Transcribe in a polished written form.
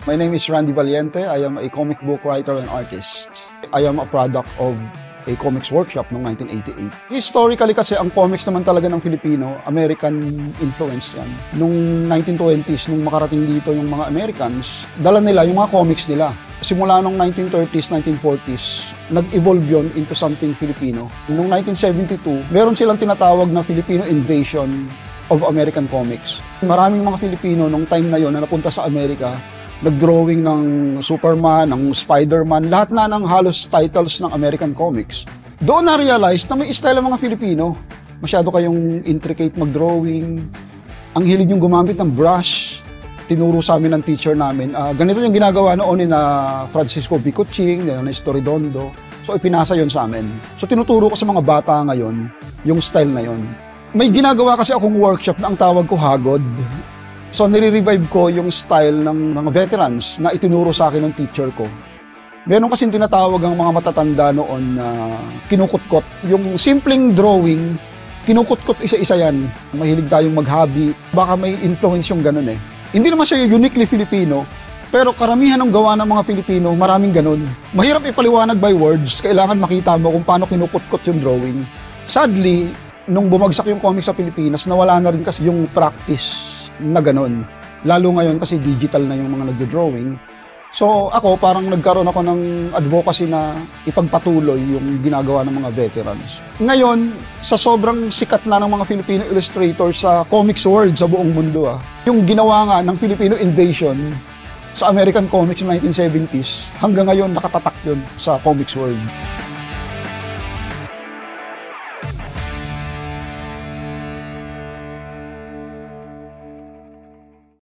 My name is Randy Valiente. I am a comic book writer and artist. I am a product of a comics workshop noong 1988. Historically kasi, ang comics naman talaga ng Filipino, American influence yan. Noong 1920s, nung makarating dito yung mga Americans, dala nila yung mga comics nila. Simula noong 1930s, 1940s, nag-evolve yun into something Filipino. Noong 1972, meron silang tinatawag na Filipino invasion of American comics. Maraming mga Filipino nung time na yon na napunta sa Amerika, nag-drawing ng Superman, ng Spider-Man, lahat na ng halos titles ng American comics. Doon na-realize na may style ang mga Filipino. Masyado kayong intricate mag-drawing. Ang hilig yung gumamit ng brush. Tinuro sa amin ng teacher namin. Ganito yung ginagawa noon ni na Francisco V. Kuching, ni Nestor Redondo. So ipinasa yon sa amin. So tinuturo ko sa mga bata ngayon yung style na yon. May ginagawa kasi akong workshop na ang tawag ko Hagod. So, nire-revive ko yung style ng mga veterans na itinuro sa akin ng teacher ko. Meron kasing tinatawag ang mga matatanda noon na kinukutkot. Yung simpleng drawing, kinukutkot isa-isa yan. Mahilig tayong mag-hobby. Baka may influence yung ganun eh. Hindi naman siya uniquely Filipino, pero karamihan ng gawa ng mga Filipino, maraming ganun. Mahirap ipaliwanag by words. Kailangan makita mo kung paano kinukutkot yung drawing. Sadly, nung bumagsak yung comics sa Pilipinas, nawala na rin kasi yung practice na ganun. Lalo ngayon kasi digital na yung mga nagdo-drawing. So ako parang nagkaroon ako ng advocacy na ipagpatuloy yung ginagawa ng mga veterans. Ngayon, sa sobrang sikat na ng mga Filipino illustrators sa comics world sa buong mundo, yung ginawa nga ng Filipino invasion sa American comics ng 1970s, hanggang ngayon nakatatak yun sa comics world.